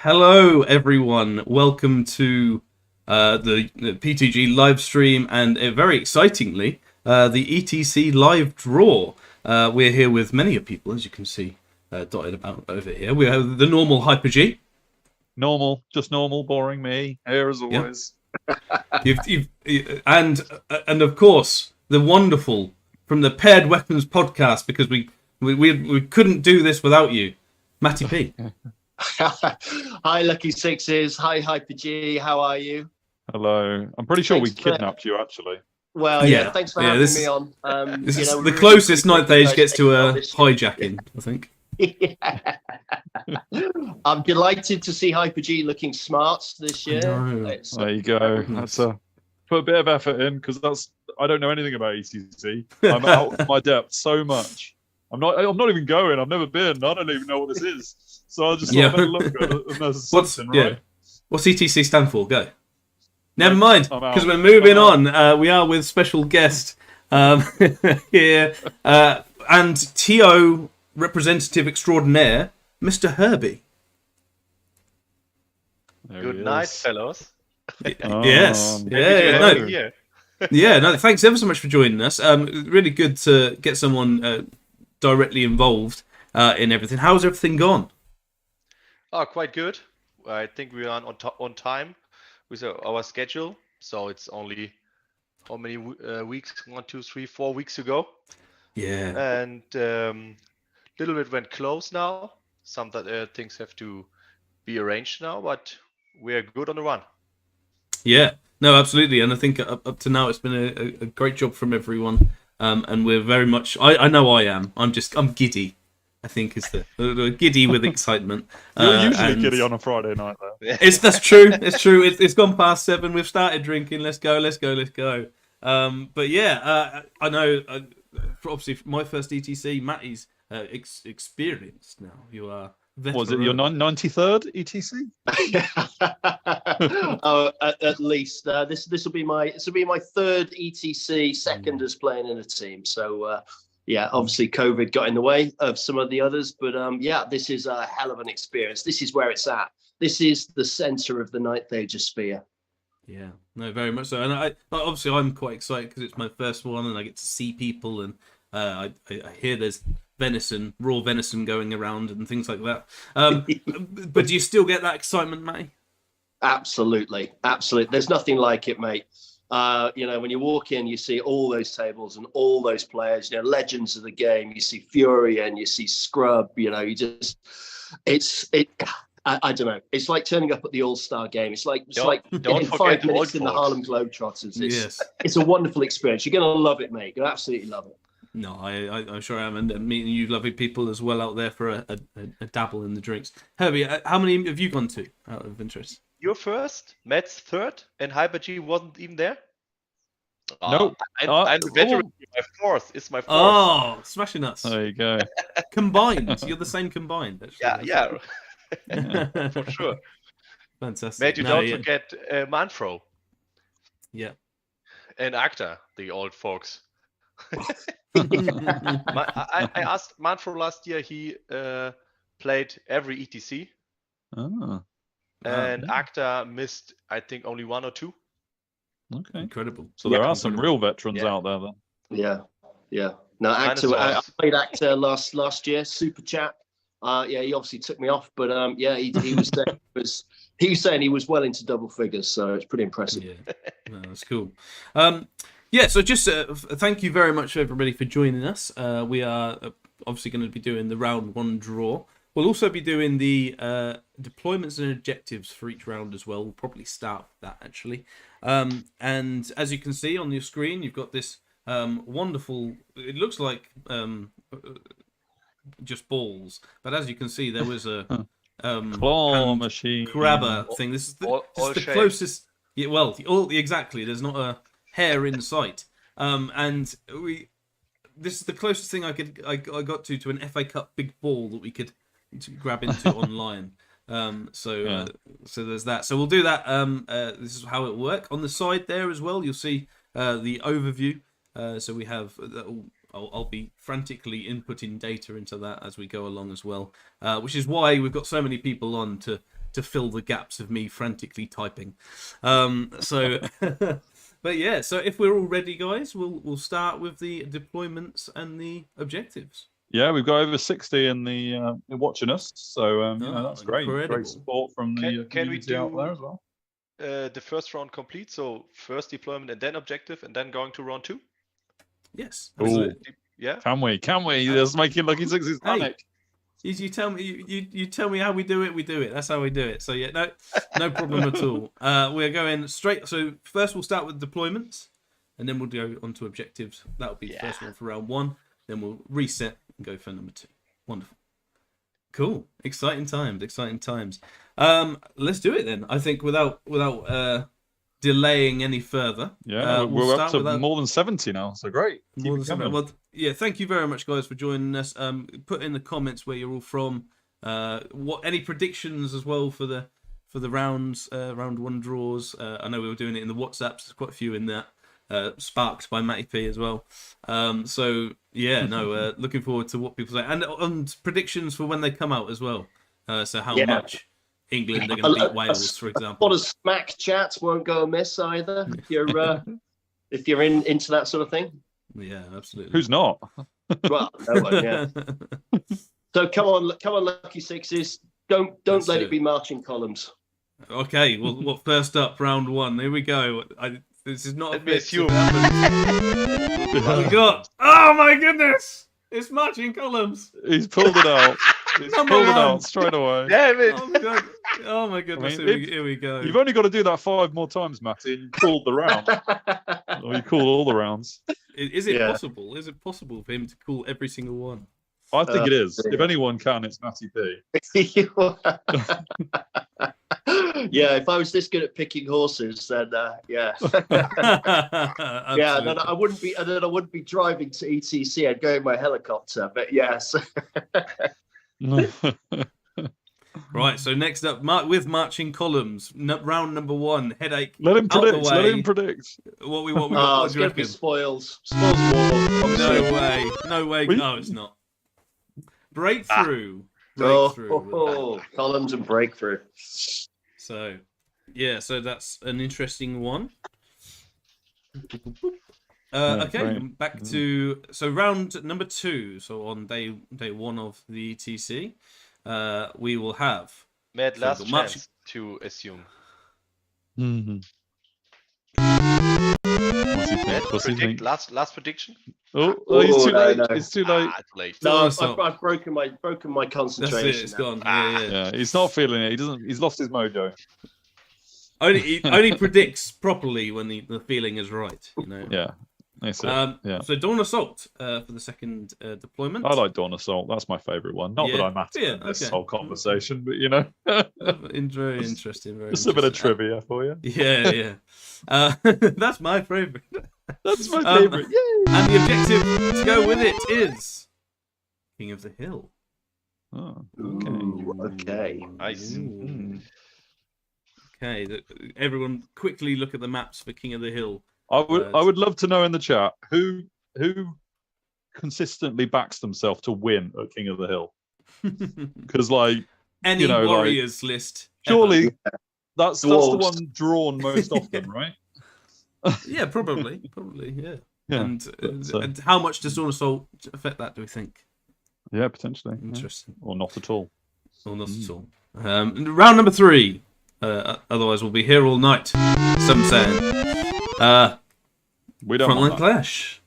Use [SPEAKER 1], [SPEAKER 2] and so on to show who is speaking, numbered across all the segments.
[SPEAKER 1] Hello, everyone. Welcome to the PTG live stream and very excitingly, the ETC live draw. We're here with many of people, as you can see, dotted about over here. We have the normal Hyper G.
[SPEAKER 2] Normal, just normal, boring me. Here as always.
[SPEAKER 1] And of course the wonderful from the Paired Weapons podcast, because we couldn't do this without you, Matty P.
[SPEAKER 3] Hi, Lucky Sixes. Hi, Hyper G. How are you?
[SPEAKER 2] Hello. I'm pretty sure we kidnapped you, actually.
[SPEAKER 3] Well, yeah. Thanks for having me on.
[SPEAKER 1] This is the closest Ninth Age gets to a hijacking, I think.
[SPEAKER 3] I'm delighted to see Hyper G looking smart this year.
[SPEAKER 2] There you go. That's put a bit of effort in, because I don't know anything about ETC. I'm out of my depth so much. I'm not even going. I've never been. I don't even know what this is. So I'll just better look at it. And there's something, right?
[SPEAKER 1] What's ETC stand for? Go. Never mind, because we're moving on. We are with special guest here and TO representative extraordinaire, Mr. Herby.
[SPEAKER 4] Good night, fellows.
[SPEAKER 1] Yes. No, thanks ever so much for joining us. Really good to get someone directly involved in everything. How's everything gone?
[SPEAKER 4] Oh, quite good. I think we are on time with our schedule. So it's only how many weeks? 1, 2, 3, 4 weeks ago.
[SPEAKER 1] Yeah.
[SPEAKER 4] And little bit went close now. Some things have to be arranged now, but we're good on the run.
[SPEAKER 1] Yeah. No, absolutely. And I think up to now it's been a great job from everyone. And we're very much. I know I am. I'm giddy. I think is the giddy with excitement.
[SPEAKER 2] You're usually giddy on a Friday night, though.
[SPEAKER 1] That's true. It's true. It's gone past 7. We've started drinking. Let's go. But yeah, I know. Obviously, my first ETC. Matty's experienced now. You are.
[SPEAKER 2] Was it your 93rd ETC?
[SPEAKER 3] At least this will be my third ETC, second as playing in a team. So obviously COVID got in the way of some of the others, but this is a hell of an experience. This is where it's at. This is the center of the Ninth Age sphere.
[SPEAKER 1] Yeah, no, very much so. And obviously I'm quite excited because it's my first one, and I get to see people, and I hear there's raw venison going around and things like that. But do you still get that excitement, Matty?
[SPEAKER 3] Absolutely. There's nothing like it, mate. When you walk in, you see all those tables and all those players, legends of the game. You see Fury and you see Scrub. I don't know. It's like turning up at the All-Star game. It's like getting 5 minutes in the Harlem Globetrotters. It's a wonderful experience. You're going to love it, mate. You'll absolutely love it.
[SPEAKER 1] No, I'm sure I am, and meeting you lovely people as well out there for a dabble in the drinks. Herbie, how many have you gone to, out of interest?
[SPEAKER 4] You're first, Matt's third, and Hyper G wasn't even there?
[SPEAKER 2] No.
[SPEAKER 4] I'm the veteran. My fourth. It's my fourth.
[SPEAKER 1] Oh, smashing us.
[SPEAKER 2] There you go.
[SPEAKER 1] Combined. You're the same combined, actually.
[SPEAKER 4] Yeah. For sure.
[SPEAKER 1] Fantastic.
[SPEAKER 4] Matt, don't forget Manfro.
[SPEAKER 1] Yeah.
[SPEAKER 4] And Acta, the old folks. I asked Manfro last year. He played every ETC.
[SPEAKER 2] Oh.
[SPEAKER 4] And Acta missed, I think, only 1 or 2.
[SPEAKER 2] Okay.
[SPEAKER 1] Incredible.
[SPEAKER 2] So there are some real veterans out there, then.
[SPEAKER 3] Yeah. No, Acta. I played Acta last year. Super chap. He obviously took me off, but he was there. He was saying he was well into double figures, so it's pretty impressive.
[SPEAKER 1] Yeah, no, that's cool. So just thank you very much, everybody, for joining us. We are obviously going to be doing the round 1 draw. We'll also be doing the deployments and objectives for each round as well. We'll probably start with that, actually. And as you can see on your screen, you've got this wonderful... It looks like just balls. But as you can see, there was a...
[SPEAKER 2] claw machine.
[SPEAKER 1] Grabber thing. This is the closest... Yeah, well, exactly. There's not a hair in sight. This is the closest thing I got to an FA Cup big ball that we could grab into online. So there's that. So we'll do that. This is how it will work. On the side there as well, you'll see the overview. So we have I'll be frantically inputting data into that as we go along as well, which is why we've got so many people on to to fill the gaps of me frantically typing. So, but yeah. So if we're all ready, guys, we'll start with the deployments and the objectives.
[SPEAKER 2] Yeah, we've got over 60 in the watching us, so that's great.
[SPEAKER 1] Incredible.
[SPEAKER 2] Great support from the
[SPEAKER 4] Can we
[SPEAKER 2] community out
[SPEAKER 4] do
[SPEAKER 2] there as well.
[SPEAKER 4] the first round complete? So first deployment and then objective, and then going to round 2.
[SPEAKER 1] Yes.
[SPEAKER 2] Ooh.
[SPEAKER 1] Absolutely.
[SPEAKER 4] Yeah.
[SPEAKER 2] Can we? That's making Lucky Sixes panic.
[SPEAKER 1] You tell me. You tell me how we do it. We do it. That's how we do it. So yeah, no problem at all. We're going straight. So first we'll start with deployments, and then we'll go on to objectives. That'll be the first one for round 1. Then we'll reset and go for number 2. Wonderful. Cool. Exciting times. Exciting times. Let's do it then. I think without delaying any further.
[SPEAKER 2] Yeah,
[SPEAKER 1] we'll
[SPEAKER 2] we're up
[SPEAKER 1] start
[SPEAKER 2] to
[SPEAKER 1] with
[SPEAKER 2] more than 70 now, so great.
[SPEAKER 1] more
[SPEAKER 2] Keep
[SPEAKER 1] than
[SPEAKER 2] it coming.
[SPEAKER 1] well, yeah, thank you very much, guys, for joining us. Put in the comments where you're all from. What any predictions as well for the rounds, round 1 draws. I know we were doing it in the WhatsApps. There's quite a few in that. Sparked by Matty P as well. So yeah, no, looking forward to what people say and predictions for when they come out as well. So how much England are going to beat Wales, for
[SPEAKER 3] A
[SPEAKER 1] example.
[SPEAKER 3] lot of smack chats won't go amiss either if you're into that sort of thing.
[SPEAKER 1] Yeah, absolutely.
[SPEAKER 2] Who's not?
[SPEAKER 3] Well, no one, yeah. So come on, Lucky Sixes. Don't
[SPEAKER 1] Let's
[SPEAKER 3] let
[SPEAKER 1] do
[SPEAKER 3] it be marching columns.
[SPEAKER 1] Okay, well, what first up, round 1. Here we go. This is not
[SPEAKER 4] Let
[SPEAKER 1] a
[SPEAKER 4] me
[SPEAKER 1] bit.
[SPEAKER 4] assume.
[SPEAKER 1] What we got? Oh my goodness! It's marching columns.
[SPEAKER 2] He's pulled it out. He's
[SPEAKER 1] Number
[SPEAKER 2] pulled it
[SPEAKER 1] 1.
[SPEAKER 2] out straight away.
[SPEAKER 4] Damn it!
[SPEAKER 1] Oh my god! Oh my goodness!
[SPEAKER 2] I mean,
[SPEAKER 1] Here we go.
[SPEAKER 2] You've only got to do that 5 more times, Matty, and you called the round. Or you called all the rounds.
[SPEAKER 1] Is it
[SPEAKER 3] Yeah.
[SPEAKER 1] possible? Is it possible for him to call every single one?
[SPEAKER 2] I think it is.
[SPEAKER 3] yeah.
[SPEAKER 2] If anyone can, it's Matty P.
[SPEAKER 3] Yeah, if I was this good at picking horses, then yeah. Yeah, then I wouldn't be. And then I wouldn't be driving to ETC. I'd go in my helicopter. But yes,
[SPEAKER 1] Right. So next up, with marching columns, round number 1, headache.
[SPEAKER 2] Let him
[SPEAKER 1] Out the
[SPEAKER 2] predict. Let
[SPEAKER 1] way.
[SPEAKER 2] him predict.
[SPEAKER 1] What we got?
[SPEAKER 3] oh,
[SPEAKER 1] What
[SPEAKER 3] it's
[SPEAKER 1] do you
[SPEAKER 3] going to be
[SPEAKER 1] reckon?
[SPEAKER 3] spoils. Spoils war.
[SPEAKER 1] No way. No way.
[SPEAKER 2] We-
[SPEAKER 1] No, it's not. Breakthrough.
[SPEAKER 3] Oh,
[SPEAKER 1] Breakthrough.
[SPEAKER 3] columns and breakthrough.
[SPEAKER 1] So, yeah, so that's an interesting one. Okay,
[SPEAKER 2] right.
[SPEAKER 1] back to round number 2. So on day 1 of the ETC, we will have
[SPEAKER 4] Matt,
[SPEAKER 1] So
[SPEAKER 4] last
[SPEAKER 1] the march-
[SPEAKER 4] chance to assume.
[SPEAKER 2] Mm-hmm. What's he
[SPEAKER 4] Matt,
[SPEAKER 2] think? What's he
[SPEAKER 4] predict,
[SPEAKER 2] think?
[SPEAKER 4] last prediction.
[SPEAKER 2] Oh, he's too
[SPEAKER 3] no,
[SPEAKER 2] late.
[SPEAKER 3] no.
[SPEAKER 2] It's too late.
[SPEAKER 4] It's late.
[SPEAKER 3] No,
[SPEAKER 1] Doors up.
[SPEAKER 3] I've broken my
[SPEAKER 1] That's
[SPEAKER 3] concentration.
[SPEAKER 1] it. It's
[SPEAKER 3] now.
[SPEAKER 1] gone. Yeah.
[SPEAKER 2] Yeah, he's not feeling it. He doesn't. He's lost his mojo.
[SPEAKER 1] He only predicts properly when the feeling is right. You know.
[SPEAKER 2] Yeah, that's it. Yeah.
[SPEAKER 1] So Dawn Assault for the second deployment.
[SPEAKER 2] I like Dawn Assault. That's my favourite one. Not that
[SPEAKER 1] Yeah.
[SPEAKER 2] I'm at
[SPEAKER 1] Yeah,
[SPEAKER 2] in this
[SPEAKER 1] okay.
[SPEAKER 2] whole conversation, but you know,
[SPEAKER 1] Very interesting. Very
[SPEAKER 2] just a bit of
[SPEAKER 1] interesting.
[SPEAKER 2] trivia for you.
[SPEAKER 1] Yeah. That's my favourite.
[SPEAKER 2] That's my
[SPEAKER 1] Um,
[SPEAKER 2] favourite. Yay!
[SPEAKER 1] And the objective to go with it is King of the Hill.
[SPEAKER 2] Oh,
[SPEAKER 3] Okay. Ooh, okay.
[SPEAKER 4] Nice.
[SPEAKER 1] Ooh. Okay, everyone quickly look at the maps for King of the Hill.
[SPEAKER 2] I would love to know in the chat who consistently backs themselves to win at King of the Hill, because like
[SPEAKER 1] Any
[SPEAKER 2] you know, like,
[SPEAKER 1] Warriors list. ever.
[SPEAKER 2] surely that's the
[SPEAKER 3] Dwarves.
[SPEAKER 2] one drawn most often, right?
[SPEAKER 1] Yeah, probably. Yeah.
[SPEAKER 2] Yeah,
[SPEAKER 1] And how much does Dawn Assault affect that, do we think?
[SPEAKER 2] yeah, potentially, yeah.
[SPEAKER 1] Interesting.
[SPEAKER 2] Or not at all.
[SPEAKER 1] Or not at all. Round number 3. Otherwise, we'll be here all night. Some saying.
[SPEAKER 2] We don't
[SPEAKER 1] Frontline
[SPEAKER 2] want that.
[SPEAKER 1] Clash.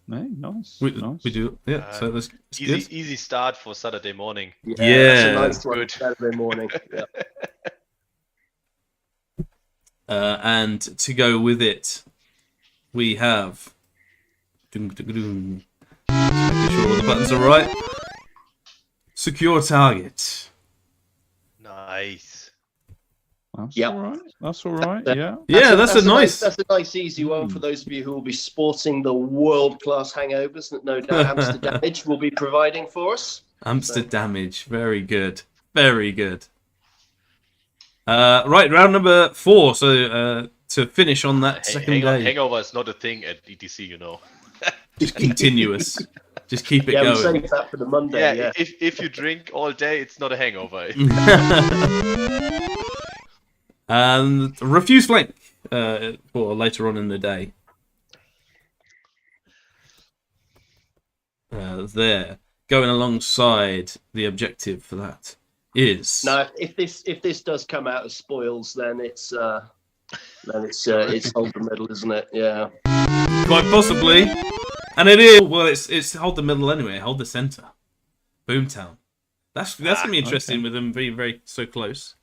[SPEAKER 2] Hey, nice.
[SPEAKER 1] We
[SPEAKER 2] nice.
[SPEAKER 1] do. Yeah, so that's good.
[SPEAKER 4] Easy start for Saturday morning.
[SPEAKER 1] Yeah.
[SPEAKER 3] That's a nice one.
[SPEAKER 4] Good.
[SPEAKER 3] Saturday morning. Yeah.
[SPEAKER 1] And to go with it, we have. Just making sure all the buttons are right. Secure target.
[SPEAKER 4] Nice.
[SPEAKER 2] That's
[SPEAKER 3] Yep.
[SPEAKER 2] all right. That's all right. Yeah.
[SPEAKER 1] Yeah, that's a nice.
[SPEAKER 3] That's a nice, easy one for those of you who will be sporting the world-class hangovers that no doubt Amsterdamage will be providing for us.
[SPEAKER 1] Amsterdamage. Very good. Very good. Right, round number 4. So to finish on that second day,
[SPEAKER 4] Hangover is not a thing at ETC, you know.
[SPEAKER 1] just continuous. Just keep it
[SPEAKER 3] Yeah, we
[SPEAKER 1] going.
[SPEAKER 3] saved that for the Monday. Yeah.
[SPEAKER 4] If you drink all day, it's not a hangover.
[SPEAKER 1] And refuse flank for later on in the day. There, going alongside the objective for that is.
[SPEAKER 3] Now, if this does come out as spoils, then it's hold the middle, isn't it? Yeah.
[SPEAKER 1] Quite possibly. And it is. Well, it's hold the middle anyway. Hold the center. Boomtown. That's gonna be interesting with them being very so close.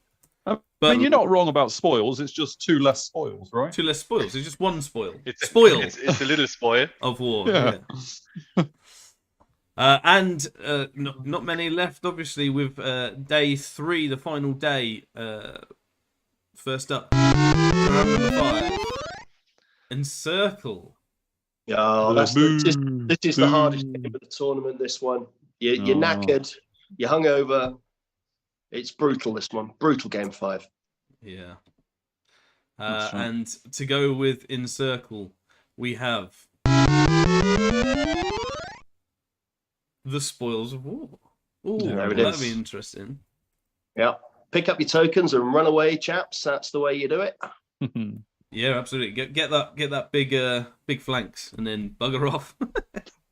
[SPEAKER 2] But
[SPEAKER 1] But
[SPEAKER 2] I mean, you're not wrong about spoils. It's just 2 less spoils, right?
[SPEAKER 1] 2 less spoils. It's just 1 spoil.
[SPEAKER 4] Spoil. It's a little spoil.
[SPEAKER 1] Of war.
[SPEAKER 2] Yeah.
[SPEAKER 1] And not many left, obviously, with day 3, the final day. First up, round number 5. Encircle.
[SPEAKER 3] Yeah, this is the hardest game of the tournament. This one, you're knackered, you're hungover. It's brutal. This one, brutal game 5.
[SPEAKER 1] Yeah.
[SPEAKER 2] That's right.
[SPEAKER 1] And to go with Encircle, we have the Spoils of War. Ooh,
[SPEAKER 2] There it
[SPEAKER 1] that'd
[SPEAKER 3] is.
[SPEAKER 1] be interesting.
[SPEAKER 3] Yeah, pick up your tokens and run away, chaps. That's the way you do it.
[SPEAKER 1] Yeah, absolutely. Get that big flanks and then bugger off.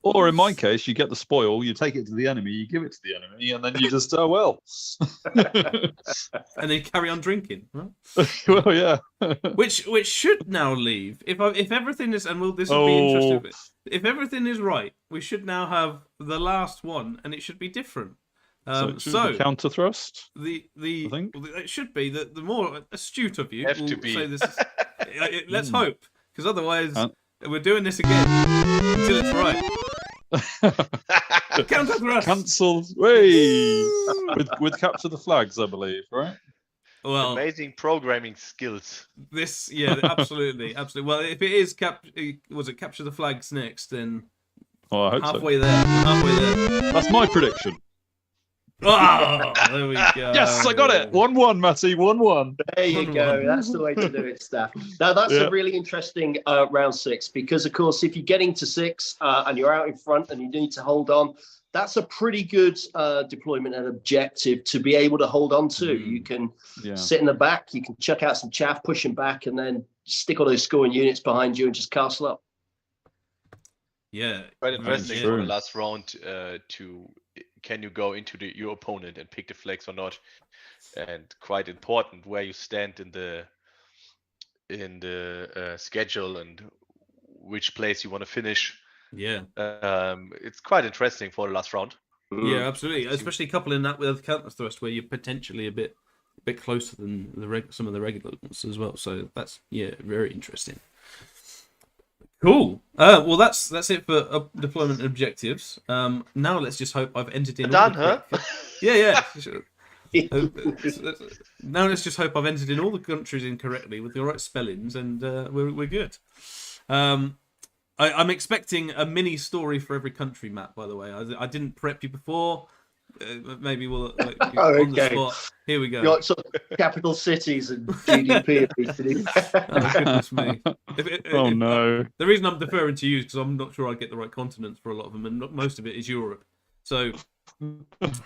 [SPEAKER 2] Or in my case, you get the spoil, you take it to the enemy, you give it to the enemy, and then you just well.
[SPEAKER 1] And then carry on drinking. Right?
[SPEAKER 2] Well, yeah.
[SPEAKER 1] Which should now leave if everything is, and this will be interesting. If everything is right, we should now have the last one, and it should be different.
[SPEAKER 2] So counter thrust.
[SPEAKER 1] The
[SPEAKER 2] I think.
[SPEAKER 1] it should be the more astute of you
[SPEAKER 4] Have
[SPEAKER 1] will
[SPEAKER 4] to be.
[SPEAKER 1] say this. Let's hope, because otherwise we're doing this again until it's right. Counter thrust.
[SPEAKER 2] Cancelled. Way with capture the flags, I believe, right?
[SPEAKER 1] Well,
[SPEAKER 4] Amazing programming skills.
[SPEAKER 1] this absolutely. Well, if it is capture the flags next, then
[SPEAKER 2] Oh, I hope
[SPEAKER 1] halfway there.
[SPEAKER 2] That's my prediction.
[SPEAKER 1] Oh, there we go.
[SPEAKER 2] Yes, I got it. 1-1, Matty. 1-1.
[SPEAKER 3] There you go. That's the way to do it, Steph. Now, that's a really interesting round 6 because, of course, if you're getting to 6 and you're out in front and you need to hold on, that's a pretty good deployment and objective to be able to hold on to. You can sit in the back, you can chuck out some chaff, push them back, and then stick all those scoring units behind you and just castle up.
[SPEAKER 1] Yeah,
[SPEAKER 4] Quite interesting
[SPEAKER 2] true.
[SPEAKER 4] for the last round can you go into your opponent and pick the flags or not, and quite important where you stand in the schedule and which place you want to finish.
[SPEAKER 1] yeah.
[SPEAKER 4] It's quite interesting for the last round.
[SPEAKER 1] Yeah, absolutely. Especially coupling that with counter thrust, where you're potentially a bit closer than some of the regular ones as well. So that's very interesting. Cool. Well, that's it for deployment objectives. Now let's just hope I've entered in.
[SPEAKER 4] Done, huh?
[SPEAKER 1] Yeah. Now let's just hope I've entered in all the countries incorrectly with the right spellings, and we're good. I'm expecting a mini story for every country, Matt. By the way, I didn't prep you before. Maybe we'll on the spot. Here we go.
[SPEAKER 3] You got sort of capital cities and GDP.
[SPEAKER 1] Oh, goodness me.
[SPEAKER 2] Oh, no.
[SPEAKER 1] The reason I'm deferring to you is because I'm not sure I'd get the right continents for a lot of them, and most of it is Europe. So,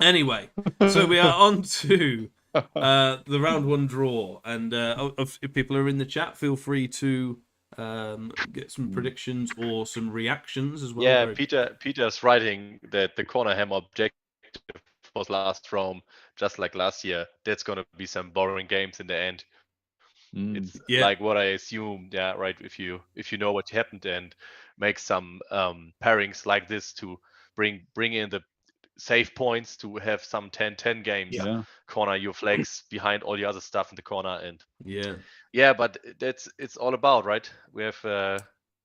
[SPEAKER 1] anyway, so we are on to the round 1 draw, and if people are in the chat, feel free to get some predictions or some reactions as well.
[SPEAKER 4] Yeah, Peter's writing that the corner hammer objective was last round, just like last year. That's gonna be some boring games in the end. It's like what I assumed, right? If you know what happened and make some pairings like this to bring in the save points to have some 10-10 games, corner your flags behind all the other stuff in the corner, and but it's all about, right? We have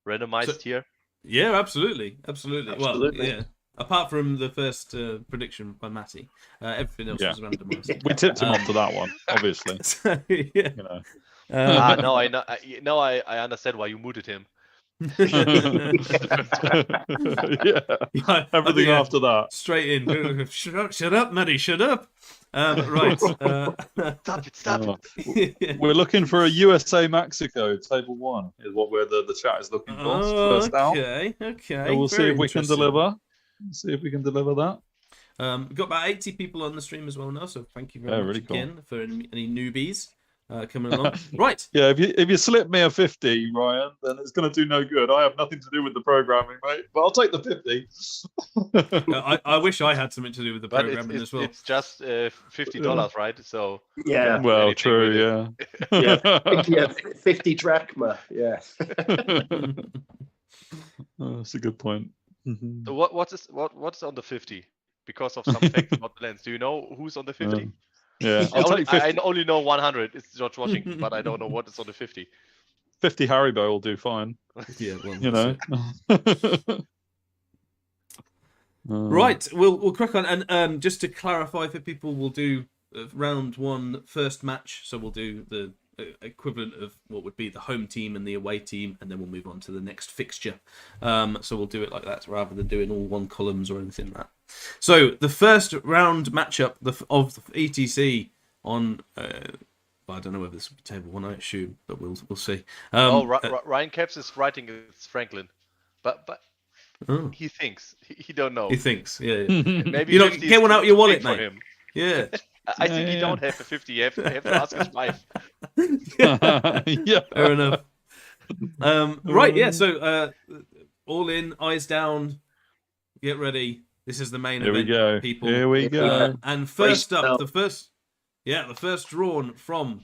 [SPEAKER 4] randomized here.
[SPEAKER 1] Yeah, absolutely. Well, yeah. Apart from the first prediction by Matty, everything else was randomized.
[SPEAKER 2] We tipped him off to that one, obviously.
[SPEAKER 1] So, yeah.
[SPEAKER 2] You know.
[SPEAKER 4] No, I know. Now I understand why you muted him.
[SPEAKER 2] Everything after that.
[SPEAKER 1] Straight in. Shut up, Matty. Shut up. Right.
[SPEAKER 4] Stop it.
[SPEAKER 2] We're looking for a USA Mexico table 1 is what the chat is looking for. First out.
[SPEAKER 1] Okay.
[SPEAKER 2] So we'll see if we can deliver. See if we can deliver that.
[SPEAKER 1] We've got about 80 people on the stream as well now, so thank you very much
[SPEAKER 2] really
[SPEAKER 1] again for any newbies. coming along. Right.
[SPEAKER 2] Yeah, if you slip me a 50, Ryan, then it's going to do no good. I have nothing to do with the programming, mate. But I'll take the 50.
[SPEAKER 1] I wish I had something to do with the
[SPEAKER 4] But
[SPEAKER 1] programming as well.
[SPEAKER 4] it's just $50, right? So
[SPEAKER 3] Yeah.
[SPEAKER 2] Well,
[SPEAKER 4] anything
[SPEAKER 2] true,
[SPEAKER 4] with
[SPEAKER 2] yeah.
[SPEAKER 3] Yeah, 50 drachma. Yeah.
[SPEAKER 2] Oh, that's a good point.
[SPEAKER 4] So what's on the 50? Because of some facts about the lens. Do you know who's on the 50?
[SPEAKER 2] Yeah,
[SPEAKER 4] I
[SPEAKER 2] I'll
[SPEAKER 4] only,
[SPEAKER 2] take 50.
[SPEAKER 4] I only know 100. It's George Washington, but I don't know what is on the 50.
[SPEAKER 2] 50 Haribo will do fine.
[SPEAKER 1] Yeah, well,
[SPEAKER 2] You
[SPEAKER 1] that's
[SPEAKER 2] know.
[SPEAKER 1] it. Right, we'll crack on, and just to clarify for people, we'll do round one first match. So we'll do the equivalent of what would be the home team and the away team, and then we'll move on to the next fixture. So we'll do it like that rather than doing all one columns or anything like that. So the first round matchup of the ETC on. I don't know whether this will be table one, I assume, but we'll see.
[SPEAKER 4] Ryan Caps is writing it's Franklin, but he thinks he don't know.
[SPEAKER 1] He thinks, yeah.
[SPEAKER 4] Maybe
[SPEAKER 1] You know,
[SPEAKER 4] 50
[SPEAKER 1] get one out of your wallet,
[SPEAKER 4] for
[SPEAKER 1] mate.
[SPEAKER 4] him.
[SPEAKER 1] Yeah.
[SPEAKER 4] I think he don't have a 50. You have to ask his wife.
[SPEAKER 2] Yeah.
[SPEAKER 1] Fair enough. Right, yeah. So all in, eyes down, get ready. This is the main
[SPEAKER 2] Here we
[SPEAKER 1] event,
[SPEAKER 2] go.
[SPEAKER 1] people.
[SPEAKER 2] Here we go.
[SPEAKER 1] And first up, the first drawn from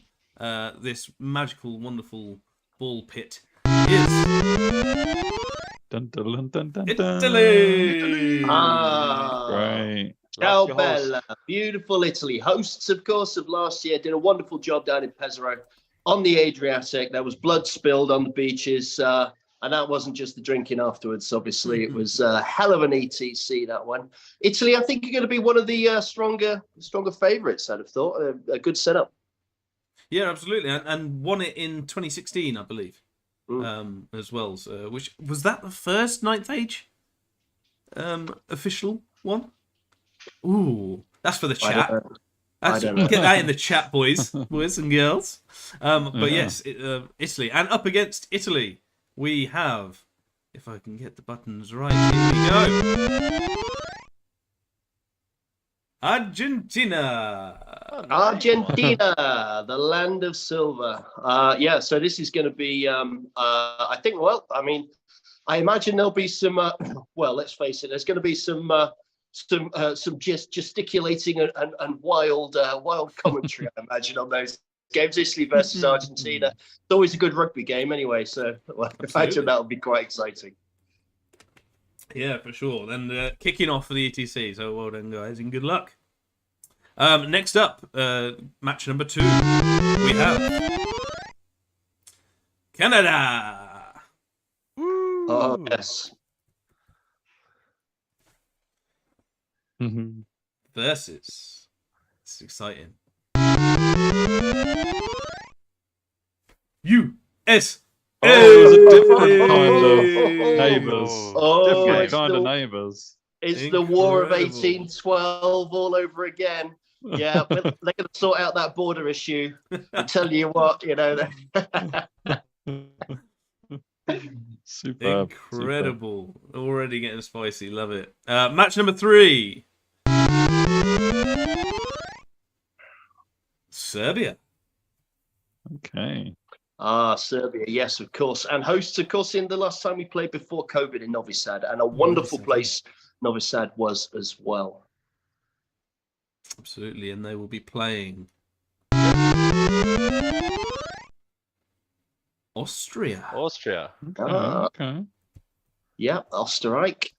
[SPEAKER 1] this magical, wonderful ball pit is
[SPEAKER 2] Dun, dun, dun, dun, dun.
[SPEAKER 1] Italy.
[SPEAKER 2] Right.
[SPEAKER 3] Ciao Bella, beautiful Italy. Hosts, of course, of last year did a wonderful job down in Pesaro on the Adriatic. There was blood spilled on the beaches, and that wasn't just the drinking afterwards. Obviously, it was a hell of an ETC, that one. Italy, I think, are going to be one of the stronger favourites. I'd have thought a good setup.
[SPEAKER 1] Yeah, absolutely, and won it in 2016, I believe, as well. Which was that the first Ninth Age official one? Ooh, that's for the chat. Get that in the chat, boys and girls. But yes, Italy, and up against Italy, we have. If I can get the buttons right, here we go. Argentina,
[SPEAKER 3] the land of silver. So this is going to be, I think, I imagine there'll be some, let's face it, there's going to be some gesticulating and wild commentary, I imagine, on those games. Italy versus Argentina. It's always a good rugby game anyway, so I imagine that'll be quite exciting.
[SPEAKER 1] Yeah, for sure. Then kicking off for the ETC, so well done, guys, and good luck. Next up, match number 2, we have Canada.
[SPEAKER 4] Woo!
[SPEAKER 3] Oh, yes.
[SPEAKER 1] Versus, it's exciting, US.
[SPEAKER 2] It's a different kind of neighbours. Different kind of neighbours.
[SPEAKER 3] It's the War of 1812 all over again. Yeah, they're going to sort out that border issue. I tell you what,
[SPEAKER 2] Superb.
[SPEAKER 1] Incredible. Superb. Already getting spicy. Love it. Match number 3. Serbia.
[SPEAKER 2] Okay.
[SPEAKER 3] Serbia, yes, of course. And hosts, of course, in the last time we played before COVID in Novi Sad, and a wonderful place Novi Sad was as well.
[SPEAKER 1] Absolutely, and they will be playing Austria.
[SPEAKER 2] Okay.
[SPEAKER 3] Yeah, Österreich.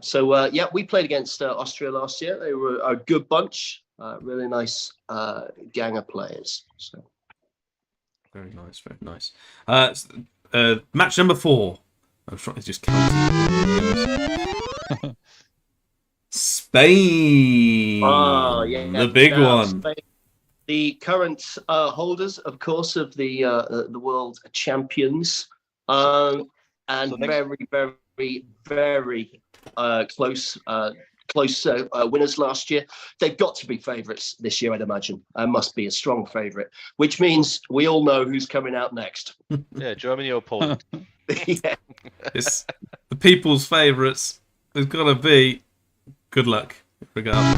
[SPEAKER 3] So we played against Austria last year. They were a good bunch, really nice gang of players. So.
[SPEAKER 1] Very nice, very nice. Match number 4. I'm trying to just count. Spain. The big one.
[SPEAKER 3] Spain. The current holders, of course, of the world champions, and very, very, very close winners last year. They've got to be favourites this year, I'd imagine. Must be a strong favourite, which means we all know who's coming out next.
[SPEAKER 4] Yeah, Germany or Poland.
[SPEAKER 3] Yeah.
[SPEAKER 1] It's the people's favourites. There's got to be. Good luck, regardless.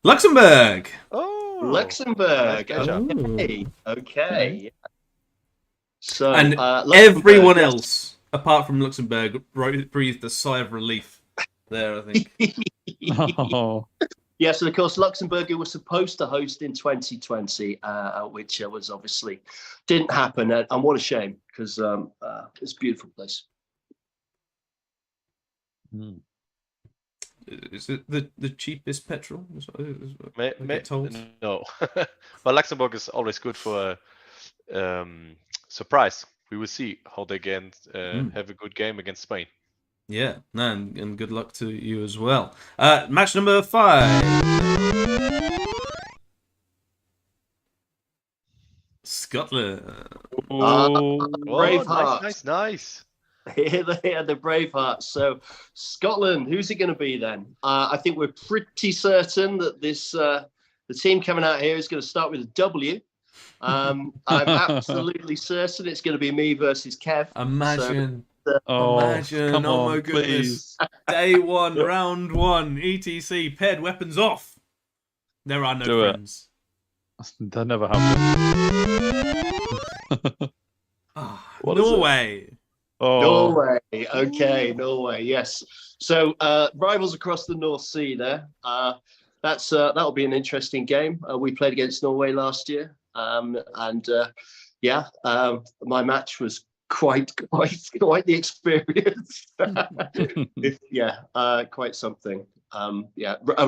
[SPEAKER 1] Luxembourg.
[SPEAKER 4] Oh,
[SPEAKER 3] Luxembourg.
[SPEAKER 4] nice matchup.
[SPEAKER 3] Okay. So
[SPEAKER 1] And
[SPEAKER 3] Luxembourg,
[SPEAKER 1] everyone
[SPEAKER 3] yes.
[SPEAKER 1] else, apart from Luxembourg, breathed a sigh of relief there, I think.
[SPEAKER 2] Oh.
[SPEAKER 3] Yes, and of course, Luxembourg was supposed to host in 2020, which was obviously didn't happen. And what a shame, because it's a beautiful place.
[SPEAKER 1] Is it the cheapest petrol? I get told.
[SPEAKER 4] No, but Luxembourg is always good for a surprise. We will see how they can have a good game against Spain.
[SPEAKER 1] Yeah, no, and good luck to you as well. Match number 5. Scotland.
[SPEAKER 2] Oh.
[SPEAKER 3] Bravehearts.
[SPEAKER 4] Nice.
[SPEAKER 3] Here they are, the Bravehearts. So Scotland, who's it going to be then? I think we're pretty certain that this the team coming out here is going to start with a W. I'm absolutely certain it's going to be me versus Kev.
[SPEAKER 1] Imagine.
[SPEAKER 2] Imagine. Come on,
[SPEAKER 1] my goodness.
[SPEAKER 2] please.
[SPEAKER 1] Day 1, round 1, ETC, paired weapons off. There are no
[SPEAKER 2] Do it.
[SPEAKER 1] friends.
[SPEAKER 2] That never happened. What is it?
[SPEAKER 3] Norway. Okay, Norway. Yes. So rivals across the North Sea. There. That'll be an interesting game. We played against Norway last year, and my match was quite the experience. Quite something. A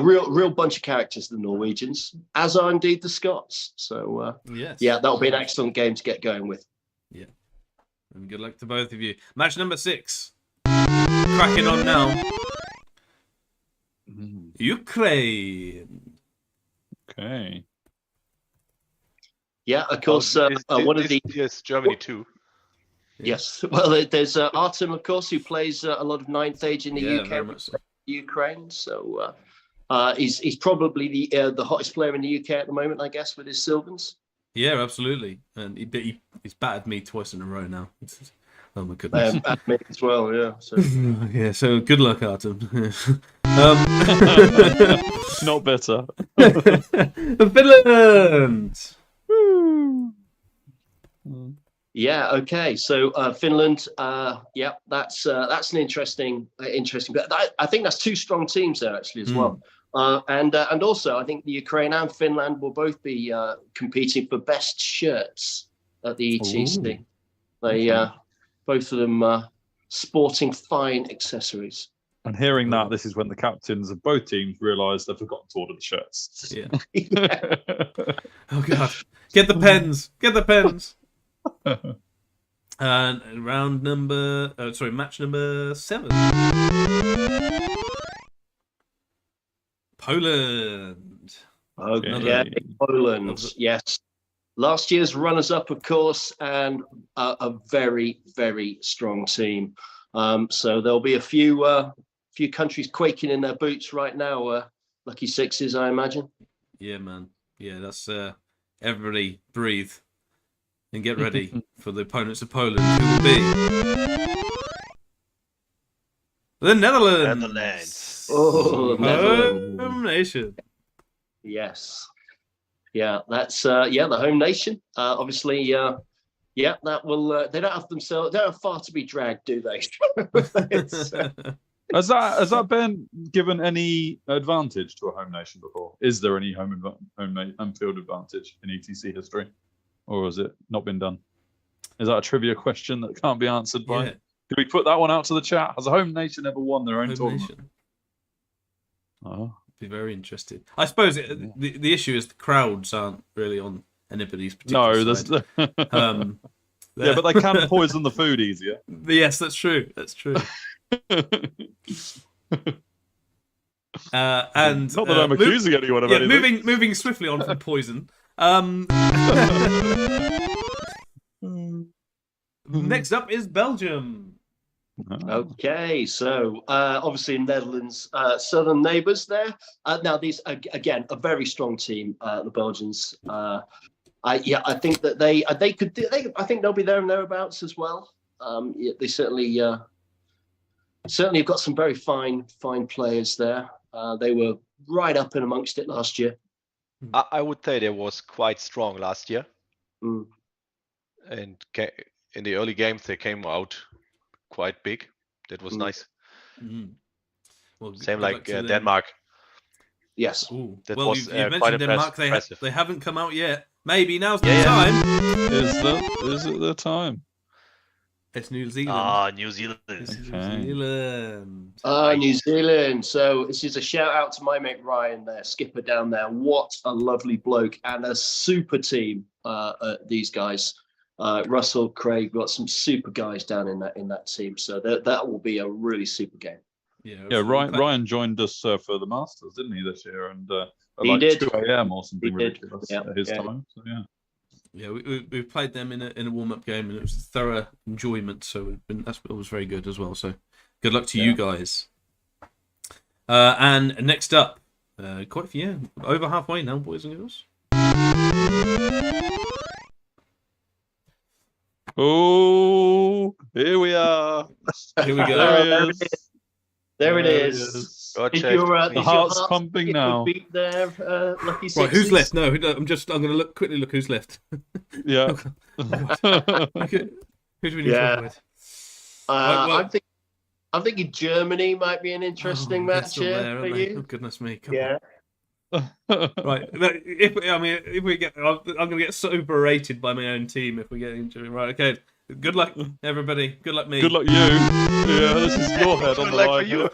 [SPEAKER 3] real bunch of characters, the Norwegians, as are indeed the Scots. So
[SPEAKER 1] yes.
[SPEAKER 3] That'll be an excellent game to get going with.
[SPEAKER 1] Yeah. And good luck to both of you. Match number 6. Cracking on now. Ukraine.
[SPEAKER 2] Okay.
[SPEAKER 3] Yeah, of course. One of the
[SPEAKER 4] yes, Germany too.
[SPEAKER 3] Yes. Well, there's Artem, of course, who plays a lot of Ninth Age in the UK,
[SPEAKER 1] very much so.
[SPEAKER 3] Ukraine. So he's probably the hottest player in the UK at the moment, I guess, with his Sylvans.
[SPEAKER 1] Yeah, absolutely. And he's battered me twice in a row now. Oh my goodness.
[SPEAKER 3] Me as well, yeah. So.
[SPEAKER 1] Yeah, so good luck, Artem.
[SPEAKER 2] Not better.
[SPEAKER 1] Finland.
[SPEAKER 3] Yeah. Okay. So Finland. That's an interesting. But I think that's 2 strong teams there actually as well. And also I think the Ukraine and Finland will both be competing for best shirts at the ETC. They both of them sporting fine accessories.
[SPEAKER 2] And hearing that, this is when the captains of both teams realise they've forgotten to order the shirts.
[SPEAKER 1] Yeah. Oh god. Get the pens. Get the pens. And match number 7. Poland.
[SPEAKER 3] Okay, Poland. Yes. Last year's runners-up, of course, and a very, very strong team. So there'll be a few countries quaking in their boots right now. Lucky sixes, I imagine.
[SPEAKER 1] Yeah, man. Yeah, that's everybody breathe and get ready for the opponents of Poland, who will be the Netherlands.
[SPEAKER 3] Oh, Netherlands.
[SPEAKER 1] Home nation.
[SPEAKER 3] Yes. Yeah, that's the home nation. Obviously, that will. They don't have far to be dragged, do they?
[SPEAKER 2] Has that been given any advantage to a home nation before? Is there any home field advantage in ETC history, or has it not been done? Is that a trivia question that can't be answered by?
[SPEAKER 1] Yeah.
[SPEAKER 2] Can we put that one out to the chat? Has a home nation ever won their own tournament?
[SPEAKER 1] Nation.
[SPEAKER 2] Oh.
[SPEAKER 1] Be very interested. I suppose the issue is the crowds aren't really on anybody's particular side.
[SPEAKER 2] Yeah, but they can poison the food easier.
[SPEAKER 1] Yes, that's true. That's true. And
[SPEAKER 2] not that I'm accusing anyone of anything.
[SPEAKER 1] Moving swiftly on from poison. Next up is Belgium.
[SPEAKER 3] Okay, so obviously Netherlands, southern neighbours there. Now these again a very strong team, the Belgians. I think that they could do. I think they'll be there and thereabouts as well. They certainly have got some very fine players there. They were right up and amongst it last year.
[SPEAKER 4] I would say they was quite strong last year,
[SPEAKER 3] Mm.
[SPEAKER 4] and in the early games they came out quite big. That was nice.
[SPEAKER 1] Mm. Well,
[SPEAKER 4] Same
[SPEAKER 1] good
[SPEAKER 4] like
[SPEAKER 1] luck to them.
[SPEAKER 4] Denmark.
[SPEAKER 3] Yes.
[SPEAKER 1] Ooh.
[SPEAKER 4] That
[SPEAKER 1] Well,
[SPEAKER 4] was,
[SPEAKER 1] you've
[SPEAKER 4] quite
[SPEAKER 1] mentioned Denmark.
[SPEAKER 4] impressive.
[SPEAKER 1] They haven't come out yet. Maybe now's the
[SPEAKER 4] Yeah, yeah.
[SPEAKER 1] time.
[SPEAKER 2] Is it the time?
[SPEAKER 1] It's New Zealand.
[SPEAKER 4] Ah, New Zealand.
[SPEAKER 1] It's
[SPEAKER 2] Okay.
[SPEAKER 1] New Zealand.
[SPEAKER 3] New Zealand. So this is a shout out to my mate Ryan there, skipper down there. What a lovely bloke and a super team. These guys, Russell, Craig, got some super guys down in that team. So that will be a really super game.
[SPEAKER 2] Yeah, Ryan joined us for the Masters, didn't he, this year? And
[SPEAKER 3] He
[SPEAKER 2] like
[SPEAKER 3] did.
[SPEAKER 2] 2 a.m. or something
[SPEAKER 3] He did.
[SPEAKER 2] ridiculous
[SPEAKER 3] Yeah,
[SPEAKER 2] at his
[SPEAKER 3] yeah.
[SPEAKER 2] time. So yeah.
[SPEAKER 1] Yeah, we played them in a warm up game, and it was a thorough enjoyment. So it was very good as well. So good luck to you guys. And next up, quite a few, over halfway now, boys and girls.
[SPEAKER 2] Oh, here we are.
[SPEAKER 1] Here we go.
[SPEAKER 2] There he is.
[SPEAKER 3] There it
[SPEAKER 2] There
[SPEAKER 3] is.
[SPEAKER 4] God
[SPEAKER 3] Is
[SPEAKER 4] check.
[SPEAKER 3] your,
[SPEAKER 2] The
[SPEAKER 3] is
[SPEAKER 2] heart's
[SPEAKER 3] your
[SPEAKER 2] pumping
[SPEAKER 3] skip
[SPEAKER 2] now.
[SPEAKER 3] beat there, Lucky
[SPEAKER 1] Right, who's
[SPEAKER 3] Sixes?
[SPEAKER 1] left? No, I'm going to quickly look who's left.
[SPEAKER 2] Yeah.
[SPEAKER 1] Okay. Who do we need to
[SPEAKER 3] Yeah.
[SPEAKER 1] avoid?
[SPEAKER 3] I'm thinking Germany might be an interesting
[SPEAKER 1] they're
[SPEAKER 3] match
[SPEAKER 1] still
[SPEAKER 3] here
[SPEAKER 1] there,
[SPEAKER 3] for
[SPEAKER 1] aren't they?
[SPEAKER 3] you.
[SPEAKER 1] Oh, goodness me! Come
[SPEAKER 3] Yeah.
[SPEAKER 1] on. Right. If we get, I'm going to get so berated by my own team if we get injured. Right. Okay. Good luck, everybody. Good luck, me.
[SPEAKER 2] Good luck, you. Yeah, this is your head on
[SPEAKER 4] Good
[SPEAKER 2] the
[SPEAKER 4] luck for
[SPEAKER 2] line.
[SPEAKER 4] you.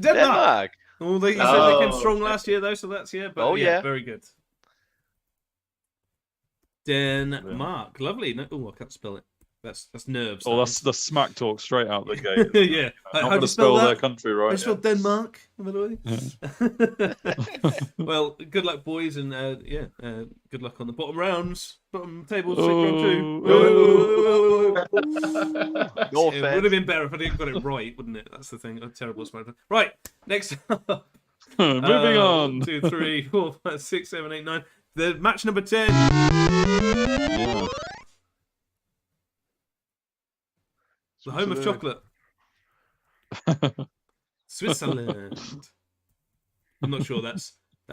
[SPEAKER 1] Denmark. Oh, you said they came strong
[SPEAKER 3] okay.
[SPEAKER 1] last year, though, so that's But
[SPEAKER 4] Oh, yeah.
[SPEAKER 1] very good. Denmark, lovely. No, oh, I can't spell it. That's nerves.
[SPEAKER 2] Oh,
[SPEAKER 1] that
[SPEAKER 2] that's the smack talk straight out the gate.
[SPEAKER 1] yeah.
[SPEAKER 2] Not
[SPEAKER 1] How
[SPEAKER 2] going
[SPEAKER 1] do
[SPEAKER 2] to
[SPEAKER 1] you spell
[SPEAKER 2] spell their
[SPEAKER 1] that?
[SPEAKER 2] country
[SPEAKER 1] I
[SPEAKER 2] right.
[SPEAKER 1] spelled Denmark, by the way. Well, good luck, boys, and good luck on the bottom rounds, bottom tables, round two.
[SPEAKER 4] No
[SPEAKER 1] It would
[SPEAKER 4] offense.
[SPEAKER 1] have been better if I didn't got it right, wouldn't it? That's the thing. I'm terrible at spelling. Right, next up.
[SPEAKER 2] Moving on.
[SPEAKER 1] 2, 3, 4, 5, 6, 7, 8, 9. The match number 10.
[SPEAKER 2] Yeah.
[SPEAKER 1] The home of chocolate. Switzerland. I'm not sure that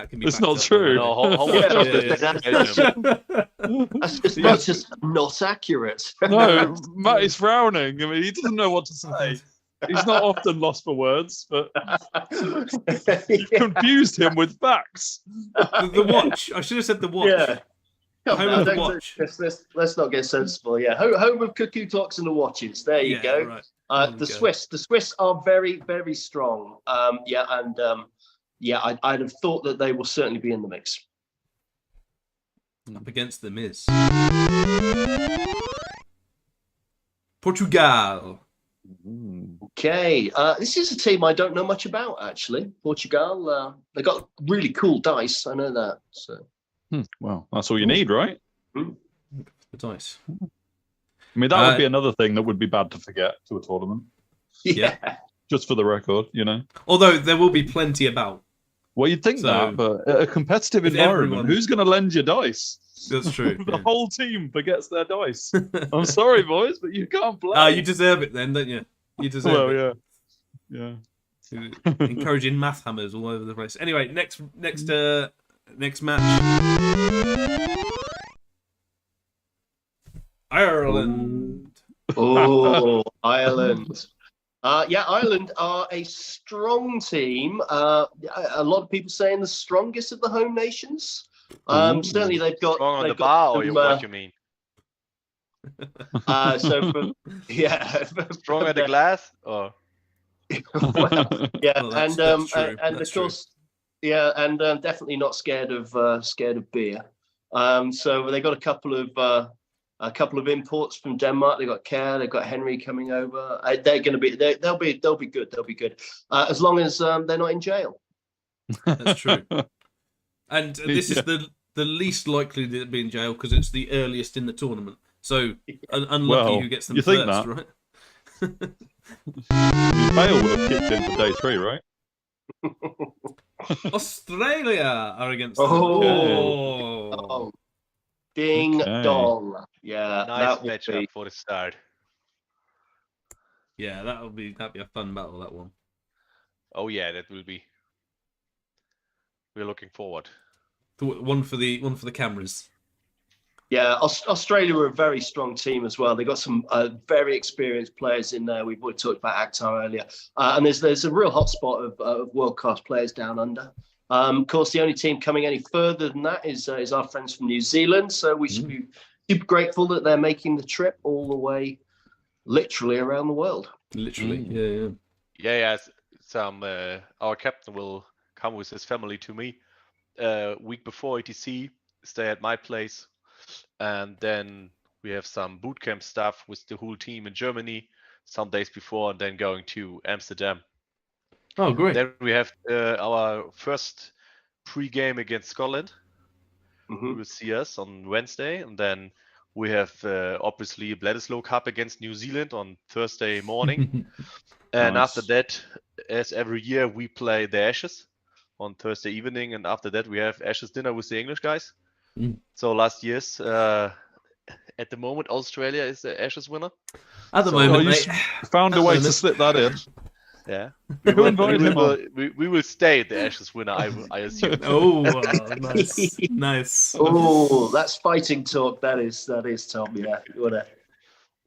[SPEAKER 1] can be.
[SPEAKER 2] It's
[SPEAKER 1] backed
[SPEAKER 2] not
[SPEAKER 1] up
[SPEAKER 2] true.
[SPEAKER 1] by
[SPEAKER 4] No, how
[SPEAKER 3] Yeah,
[SPEAKER 4] much of this
[SPEAKER 3] that's-
[SPEAKER 4] is Belgium?
[SPEAKER 3] That's just not accurate.
[SPEAKER 2] No, Matt is frowning. I mean, he doesn't know what to say. He's not often lost for words, but you've confused him with facts.
[SPEAKER 1] the watch. I should have said the watch.
[SPEAKER 3] Yeah. Come
[SPEAKER 1] Home
[SPEAKER 3] on,
[SPEAKER 1] of the
[SPEAKER 3] don't-
[SPEAKER 1] watch.
[SPEAKER 3] Let's not get sensible. Yeah, home of cuckoo clocks and the watches. There you go.
[SPEAKER 1] Right.
[SPEAKER 3] The
[SPEAKER 1] go.
[SPEAKER 3] Swiss are very, very strong. I'd have thought that they will certainly be in the mix.
[SPEAKER 1] Up against them is Portugal.
[SPEAKER 3] Okay, this is a team I don't know much about actually. Portugal, they got really cool dice. I know that. So
[SPEAKER 2] Well, that's all you need, right?
[SPEAKER 1] The dice.
[SPEAKER 2] I mean, that would be another thing that would be bad to forget to a tournament.
[SPEAKER 3] yeah.
[SPEAKER 2] Just for the record, you know.
[SPEAKER 1] Although there will be plenty about.
[SPEAKER 2] Well, you'd think
[SPEAKER 1] So,
[SPEAKER 2] that, but a competitive
[SPEAKER 1] if
[SPEAKER 2] environment,
[SPEAKER 1] everyone-
[SPEAKER 2] who's going to lend you dice?
[SPEAKER 1] That's true.
[SPEAKER 2] The whole team forgets their dice. I'm sorry, boys, but you can't play.
[SPEAKER 1] You deserve it then, don't you? You deserve it.
[SPEAKER 2] yeah.
[SPEAKER 1] Encouraging math hammers all over the place. Anyway, next match. Ireland.
[SPEAKER 3] Oh, Ireland. Ireland are a strong team. A lot of people saying the strongest of the home nations. Certainly, they've got
[SPEAKER 4] Strong on
[SPEAKER 3] they've
[SPEAKER 4] the
[SPEAKER 3] got
[SPEAKER 4] bar, or
[SPEAKER 3] some,
[SPEAKER 4] what you mean? Strong at the glass, or
[SPEAKER 3] well, yeah,
[SPEAKER 1] Well, that's true.
[SPEAKER 3] and
[SPEAKER 1] That's
[SPEAKER 3] of course, yeah, and definitely not scared of beer. So they got a couple of imports from Denmark. They got Kerr, they got Henry coming over. They're going to be they'll be good. They'll be good as long as they're not in jail.
[SPEAKER 1] That's true. And this is the least likely to be in jail because it's the earliest in the tournament. So unlucky
[SPEAKER 2] Well,
[SPEAKER 1] who gets them
[SPEAKER 2] you think
[SPEAKER 1] first,
[SPEAKER 2] that?
[SPEAKER 1] right?
[SPEAKER 2] Bale would have kicked in for day 3, right?
[SPEAKER 1] Australia are against them.
[SPEAKER 3] Oh. Ding
[SPEAKER 2] Okay.
[SPEAKER 3] dong. Yeah,
[SPEAKER 4] nice
[SPEAKER 3] that would
[SPEAKER 4] matchup
[SPEAKER 3] be.
[SPEAKER 4] for the start.
[SPEAKER 1] Yeah, that'd be a fun battle, that one.
[SPEAKER 4] Oh yeah, that will be. we're looking forward.
[SPEAKER 1] One for the cameras.
[SPEAKER 3] Yeah, Australia were a very strong team as well. They got some very experienced players in there. We've talked about Akhtar earlier, and there's a real hotspot of world class players down under. Of course, the only team coming any further than that is our friends from New Zealand. So we should be super grateful that they're making the trip all the way, literally around the world.
[SPEAKER 1] Literally,
[SPEAKER 4] Yeah. Our captain will come with his family to me week before ETC, stay at my place, and then we have some boot camp stuff with the whole team in Germany some days before, and then going to Amsterdam.
[SPEAKER 1] Oh, great.
[SPEAKER 4] Then we have our first pre-game against Scotland.
[SPEAKER 3] Mm-hmm.
[SPEAKER 4] You will see us on Wednesday, and then we have obviously Bledisloe Cup against New Zealand on Thursday morning. And
[SPEAKER 2] Nice.
[SPEAKER 4] after that, as every year, we play the Ashes on Thursday evening, and after that we have Ashes dinner with the English guys. So last year's, at the moment, Australia is the Ashes winner.
[SPEAKER 1] At the
[SPEAKER 2] Oh,
[SPEAKER 1] moment,
[SPEAKER 2] you
[SPEAKER 1] mate.
[SPEAKER 2] found a way to slip that in.
[SPEAKER 4] Yeah,
[SPEAKER 2] Who invited him on?
[SPEAKER 4] we will stay the Ashes winner, I assume.
[SPEAKER 1] Oh, nice, nice.
[SPEAKER 3] Oh, that's fighting talk. That is, Tom. Yeah, you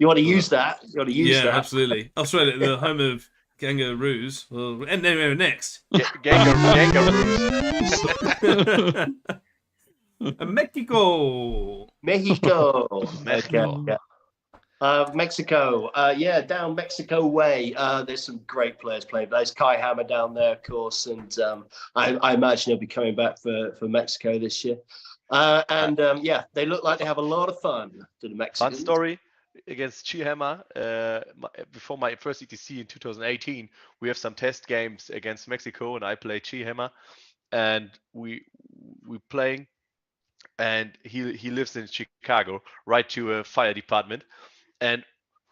[SPEAKER 3] want to use that. You want to use
[SPEAKER 1] Yeah,
[SPEAKER 3] that.
[SPEAKER 1] absolutely. Australia, the home of kangaroos. Well, and anyway, next.
[SPEAKER 4] Kangaroos.
[SPEAKER 1] Mexico.
[SPEAKER 3] Mexico.
[SPEAKER 4] Mexico.
[SPEAKER 3] Okay, yeah. Mexico. Yeah, down Mexico way. There's some great players playing. There's Kai Hammer down there, of course, and I imagine he'll be coming back for Mexico this year. Yeah, they look like they have a lot of fun to the Mexicans.
[SPEAKER 4] Fun story against Chihammer. Before my first ETC in 2018, we have some test games against Mexico, and I play Chihammer, and we playing, and he lives in Chicago, right to a fire department, and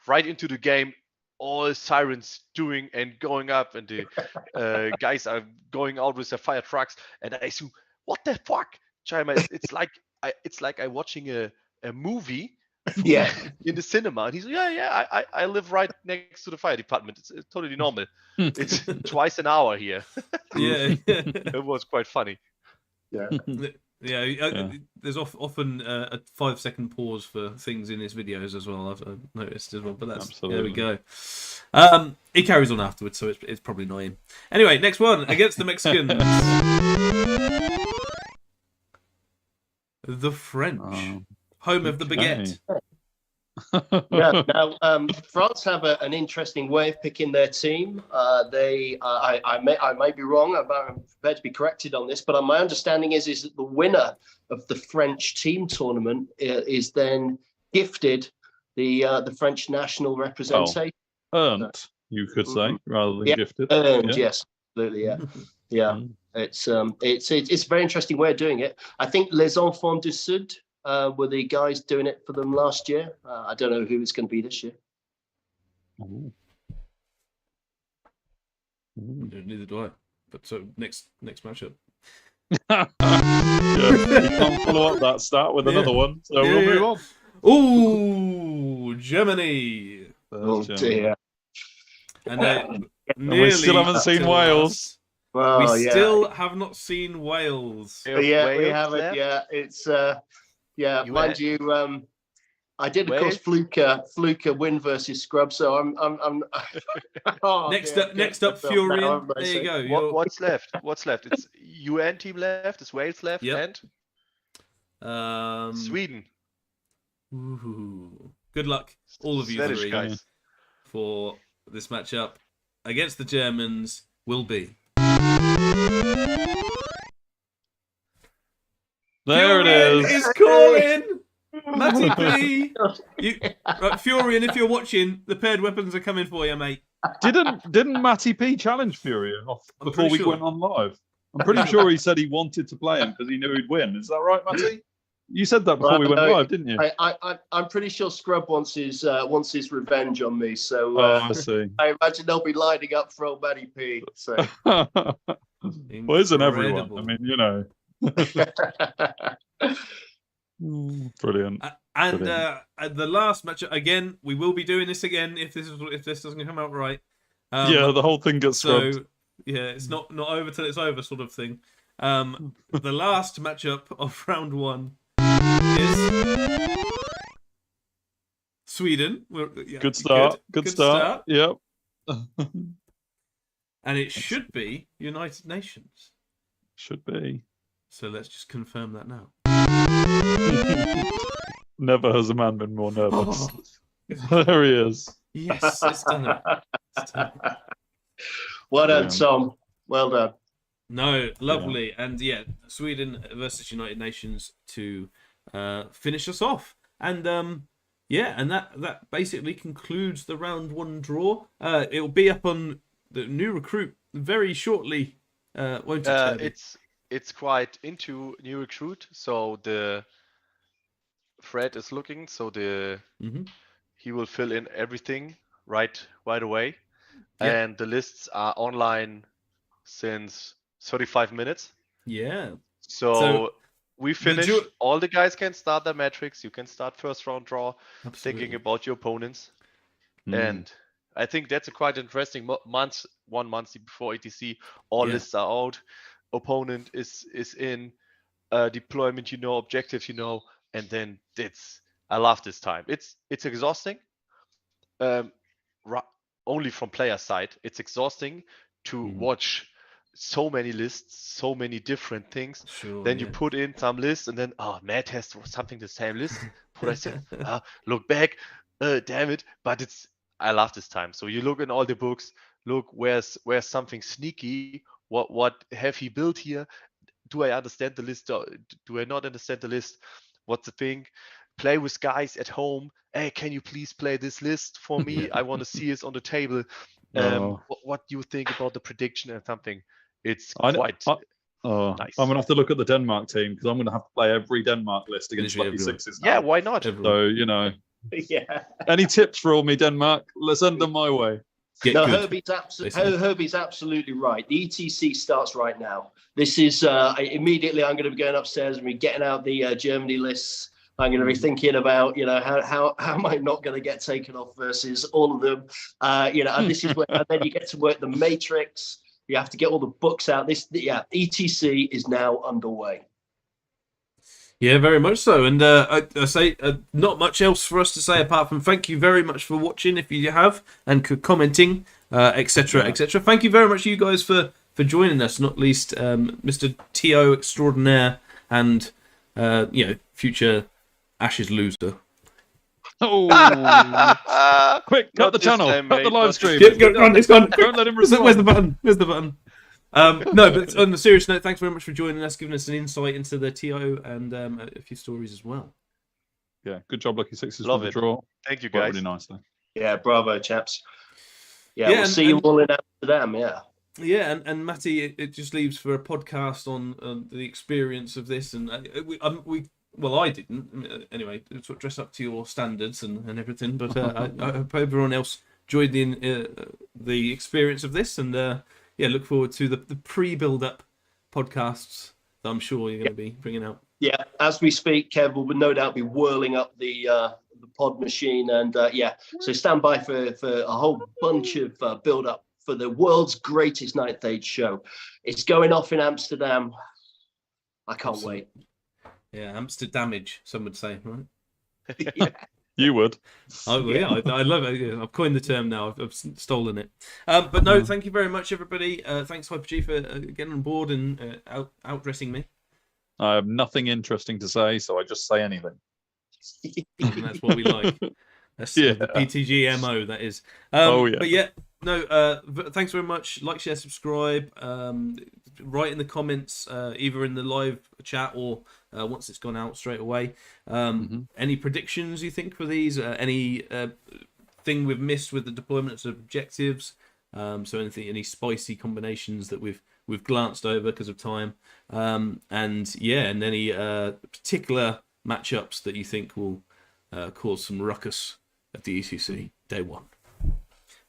[SPEAKER 4] right into the game, all sirens doing and going up, and the guys are going out with their fire trucks, and I assume, what the fuck, Chihammer? It's like I'm watching a movie.
[SPEAKER 3] Yeah,
[SPEAKER 4] in the cinema, and he's like, I live right next to the fire department. It's totally normal. It's twice an hour here.
[SPEAKER 1] Yeah.
[SPEAKER 4] It was quite funny.
[SPEAKER 3] yeah.
[SPEAKER 1] Yeah, there's often a 5-second pause for things in his videos as well. I've noticed as well, but that's
[SPEAKER 2] Absolutely.
[SPEAKER 1] there we go. He carries on afterwards, so it's probably not him. Anyway, next one against the Mexicans, the French, home of the baguette.
[SPEAKER 3] Yeah. Now, France have an interesting way of picking their team. I may be wrong. I'm prepared to be corrected on this, but my understanding is that the winner of the French team tournament is then gifted the French national representation.
[SPEAKER 2] Earned, you could say, rather than gifted.
[SPEAKER 3] Earned,
[SPEAKER 2] Yeah.
[SPEAKER 3] yes, absolutely, yeah, yeah. It's a very interesting way of doing it. I think Les Enfants du Sud were the guys doing it for them last year. I don't know who it's going to be this year.
[SPEAKER 2] Ooh.
[SPEAKER 1] Neither do I. But so next matchup.
[SPEAKER 2] Yeah, you can't follow up that stat with another one, so we'll move on.
[SPEAKER 1] Ooh, Germany.
[SPEAKER 3] Oh
[SPEAKER 2] Germany.
[SPEAKER 3] dear.
[SPEAKER 1] And
[SPEAKER 2] we still haven't seen Wales.
[SPEAKER 3] Well,
[SPEAKER 1] We still have not seen Wales.
[SPEAKER 3] Yeah, we
[SPEAKER 4] Wales
[SPEAKER 3] haven't.
[SPEAKER 4] left?
[SPEAKER 3] Yeah, it's
[SPEAKER 4] You
[SPEAKER 3] mind
[SPEAKER 4] had-
[SPEAKER 3] you, I did of course fluke win versus Scrub, so I'm oh,
[SPEAKER 1] Next
[SPEAKER 3] dear,
[SPEAKER 1] up,
[SPEAKER 3] now,
[SPEAKER 1] Furion.
[SPEAKER 3] I'm
[SPEAKER 1] There you go.
[SPEAKER 4] What's left? It's UN team left. It's Wales left,
[SPEAKER 1] Yep.
[SPEAKER 4] and Sweden.
[SPEAKER 1] Ooh. Good luck, all of you
[SPEAKER 4] Swedish
[SPEAKER 1] three,
[SPEAKER 4] guys.
[SPEAKER 1] for this matchup against the Germans. Will be.
[SPEAKER 2] There it
[SPEAKER 1] Furion
[SPEAKER 2] is.
[SPEAKER 1] is calling. Matty P. Right, Furion, if you're watching, the paired weapons are coming for you, mate.
[SPEAKER 2] Didn't Matty P challenge Fury off
[SPEAKER 1] I'm
[SPEAKER 2] before we
[SPEAKER 1] pretty sure.
[SPEAKER 2] went on live? I'm pretty sure he said he wanted to play him because he knew he'd win. Is that right, Matty? You said that before we went live, didn't you?
[SPEAKER 3] I'm pretty sure Scrub wants his revenge on me, so
[SPEAKER 2] I see.
[SPEAKER 3] I imagine they'll be lining up for old Matty P. So.
[SPEAKER 2] Well, isn't everyone?
[SPEAKER 1] Incredible.
[SPEAKER 2] I mean, you know. Brilliant.
[SPEAKER 1] And the last match again, we will be doing this again if this doesn't come out right.
[SPEAKER 2] Yeah, the whole thing gets
[SPEAKER 1] so
[SPEAKER 2] scrubbed.
[SPEAKER 1] yeah, it's not over till it's over sort of thing. The last matchup of round 1 is Sweden. Yeah,
[SPEAKER 2] Good start.
[SPEAKER 1] Good
[SPEAKER 2] start. Yep.
[SPEAKER 1] And it should be United Nations.
[SPEAKER 2] Should be.
[SPEAKER 1] So let's just confirm that now.
[SPEAKER 2] Never has a man been more nervous. There he is.
[SPEAKER 1] Yes, it's done it.
[SPEAKER 3] Well done,
[SPEAKER 2] Brilliant.
[SPEAKER 3] Tom. Well done.
[SPEAKER 1] No, lovely. And yeah, Sweden versus United Nations to finish us off. And yeah, and that basically concludes the round 1 draw. It'll be up on the new recruit very shortly, won't it, Herby?
[SPEAKER 4] It's quite into new recruit, so the Fred is looking, so he will fill in everything right away.
[SPEAKER 1] Yep.
[SPEAKER 4] And the lists are online since 35 minutes.
[SPEAKER 1] Yeah.
[SPEAKER 4] So we finished. All the guys can start their metrics. You can start first round draw, thinking about your opponents. And I think that's a quite interesting month. 1 month before ETC, all lists are out. Opponent is in. Deployment, objectives, and then I love this time. It's exhausting. Only from player side, it's exhausting to watch so many lists, so many different things.
[SPEAKER 1] Sure,
[SPEAKER 4] then you put in some lists, and then Matt has something the same list. What I said, look back, damn it! But I love this time. So you look in all the books, look where's something sneaky. What have he built here? Do I understand the list? Do I not understand the list? What's the thing? Play with guys at home. Hey, can you please play this list for me? I want to see it on the table. What do you think about the prediction and something? It's quite nice.
[SPEAKER 2] I'm going to have to look at the Denmark team because I'm going to have to play every Denmark list against Lucky Sixes.
[SPEAKER 4] Yeah, why not?
[SPEAKER 2] So,
[SPEAKER 3] Yeah.
[SPEAKER 2] Any tips for all me, Denmark? Let's send them my way.
[SPEAKER 3] Herby's absolutely right. The ETC starts right now. This is immediately. I'm going to be going upstairs and be getting out the Germany lists. I'm going to be thinking about, how am I not going to get taken off versus all of them? And this is where, and then you get to work the matrix. You have to get all the books out. ETC is now underway.
[SPEAKER 1] Yeah, very much so. And I say not much else for us to say apart from thank you very much for watching if you have and commenting, etc., etc. Thank you very much, you guys, for joining us. Not least, Mr. TO extraordinaire and future Ashes loser.
[SPEAKER 2] Oh! Quick, cut the channel, cut the live stream.
[SPEAKER 1] It's gone.
[SPEAKER 2] Don't let him respond.
[SPEAKER 1] Where's the button? Where's the button? No, but on a serious note, thanks very much for joining us, giving us an insight into the TO and a few stories as well.
[SPEAKER 2] Yeah, good job, Lucky Sixes.
[SPEAKER 4] Love
[SPEAKER 2] for
[SPEAKER 4] it.
[SPEAKER 2] the draw.
[SPEAKER 4] Thank you, guys.
[SPEAKER 2] Really nicely.
[SPEAKER 3] Yeah, bravo, chaps. Yeah, we'll see you all in Amsterdam. Yeah.
[SPEAKER 1] Yeah, and Matty, it just leaves for a podcast on the experience of this, and I didn't anyway. Sort of dress up to your standards and everything, but I hope everyone else enjoyed the experience of this, and look forward to the pre-build-up podcasts that I'm sure you're going to be bringing out. Yeah, as we speak, Kev will no doubt be whirling up the pod machine, and so stand by for a whole bunch of build-up for the world's greatest Ninth Age show. It's going off in Amsterdam. I can't wait. Yeah, Amsterdamage, some would say, right? Yeah.
[SPEAKER 2] You would.
[SPEAKER 1] Oh, yeah, I love it. I've coined the term now. I've stolen it. But no, thank you very much, everybody. Thanks, Hyper-G, for getting on board and outdressing me.
[SPEAKER 2] I have nothing interesting to say, so I just say anything.
[SPEAKER 1] And that's what we like. That's the PTG MO, that is. But yeah, no, thanks very much. Like, share, subscribe. Write in the comments, either in the live chat or once it's gone out straight away. Any predictions you think for these? Any thing we've missed with the deployments of objectives? So any spicy combinations that we've glanced over because of time? And any particular matchups that you think will cause some ruckus at the ECC day one.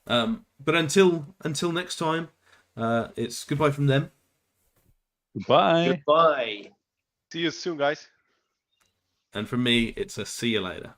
[SPEAKER 1] But until next time, it's goodbye from them.
[SPEAKER 2] Goodbye.
[SPEAKER 3] Goodbye.
[SPEAKER 4] See you soon, guys.
[SPEAKER 1] And from me, it's a see you later.